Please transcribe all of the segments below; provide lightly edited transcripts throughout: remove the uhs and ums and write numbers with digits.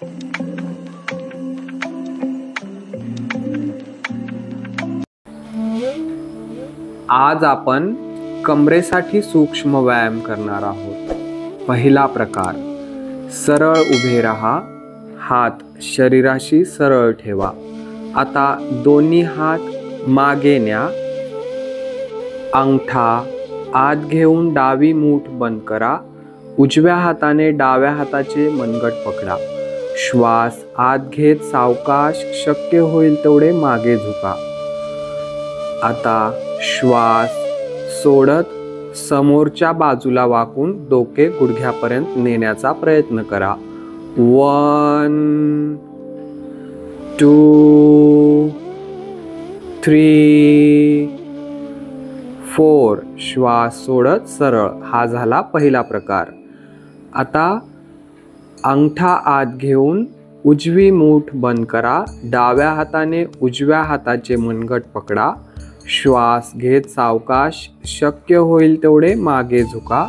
आज आपण कमरेसाठी सूक्ष्म व्यायाम करणार आहोत। पहिला प्रकार, सरळ उभे राहा, हात शरीराशी सरळ ठेवा। आता दोन्ही हात मागे न्या, अंगठा आत घेऊन डावी मूठ बंद करा। उजव्या हाताने डाव्या हाताचे मनगट पकडा। श्वास आत घेत सावकाश शक्य होईल तेवढे मागे झुका। आता श्वास सोडत समोरच्या बाजूला वाकून डोके गुडघ्यापर्यंत नेण्याचा प्रयत्न करा। 1 2 3 4 श्वास सोडत सरळ। हा झाला पहिला प्रकार। आता अंगठा आत घेऊन उजवी मूठ बंद करा। डाव्या हाताने उजव्या हाताचे मनगट पकडा। श्वास घेत सावकाश शक्य होईल तेवढे मागे झुका।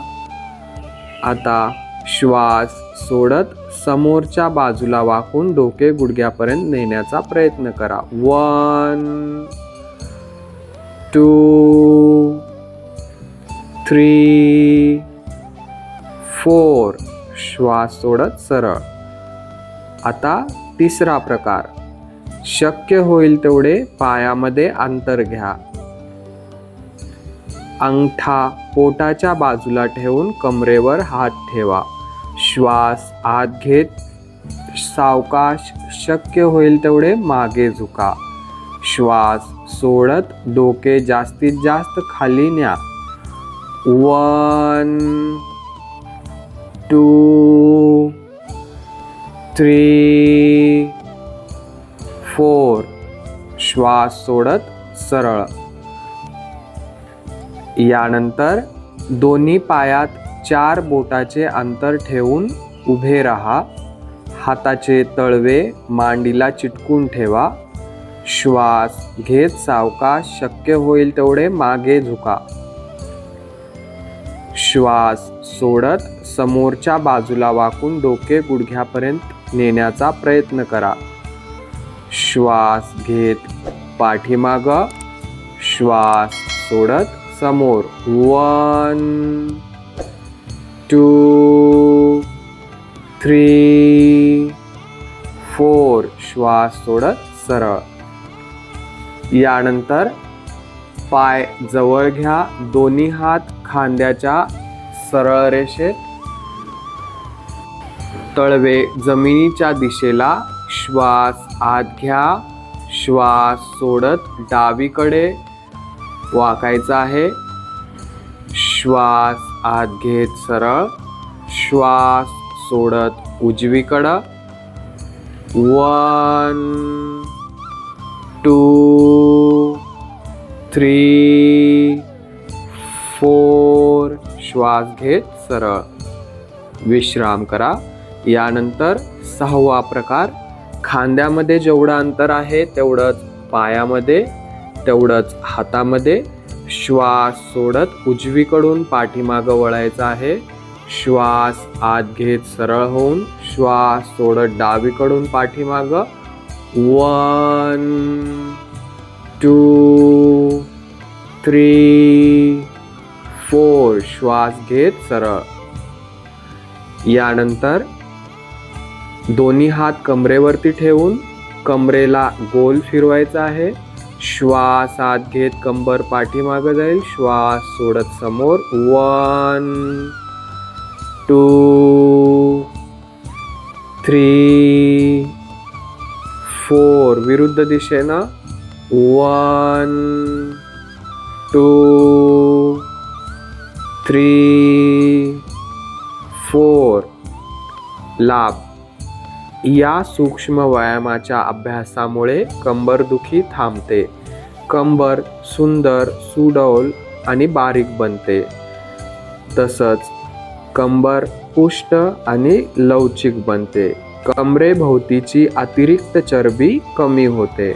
आता श्वास सोडत समोरच्या बाजूला वाकून डोके गुडघ्यापर्यंत नेण्याचा प्रयत्न करा। 1 2 3 4 श्वास सोडत सरळ। आता तिसरा प्रकार, शक्य होईल तेवढे पायामध्ये अंतर घ्या। अंगठा पोटाच्या बाजूला ठेवून कमरेवर हात ठेवा। श्वास आत घेत सावकाश शक्य होईल तेवढे मागे झुका। श्वास सोडत डोके जास्तीत जास्त खाली न्या। 1 2 3 4 श्वास सोडत सरळ। यानंतर दोन्ही पायात 4 बोटाचे अंतर ठेवून उभे राहा। हाताचे तळवे मांडीला चिटकून ठेवा। श्वास घेत सावकाश शक्य होईल तेवढे मागे झुका। श्वास सोडत समोरच्या बाजूला वाकून डोके गुडघ्यापर्यंत नेण्याचा प्रयत्न करा। श्वास घेत पाठीमाग, श्वास सोडत समोर। 1 2 3 4 श्वास सोडत सरळ। यानंतर पाय जवळ घ्या, दोन्ही हात खांद्याच्या सरळ रेषेत, तळवे जमिनीच्या दिशेला। श्वास आत घ्या, श्वास सोडत डावीकडे वाकायचा आहे। श्वास आत घेत सरळ, श्वास सोडत उजवीकडं। 1 2 3 4 श्वास घेत सरळ, विश्राम करा। यानंतर सहावा प्रकार, खांद्यामध्ये जेवढं अंतर आहे तेवढंच पायामध्ये, तेवढंच हातामध्ये। श्वास सोडत उजवीकडून पाठीमागं वळायचं आहे। श्वास आत घेत सरळ होऊन श्वास सोडत डावीकडून पाठीमागं। 1 2 3 4 श्वास घेत सरळ। यानंतर दोन्ही हात कमरेवरती ठेवून कमरेला गोल फिरवायचा आहे। श्वास आत घेत कंबर पाठीमागे जाईल, श्वास सोडत समोर। 1 2 3 4 विरुद्ध दिशेनं। 1 2 3 4 लाभ। या सूक्ष्म व्यायामाच्या अभ्यासामुळे कंबरदुखी थांबते, कंबर सुंदर, सुडौल आणि बारीक बनते। तसंच कंबर पुष्ट आणि लवचिक बनते। कमरेभोवतीची अतिरिक्त चरबी कमी होते।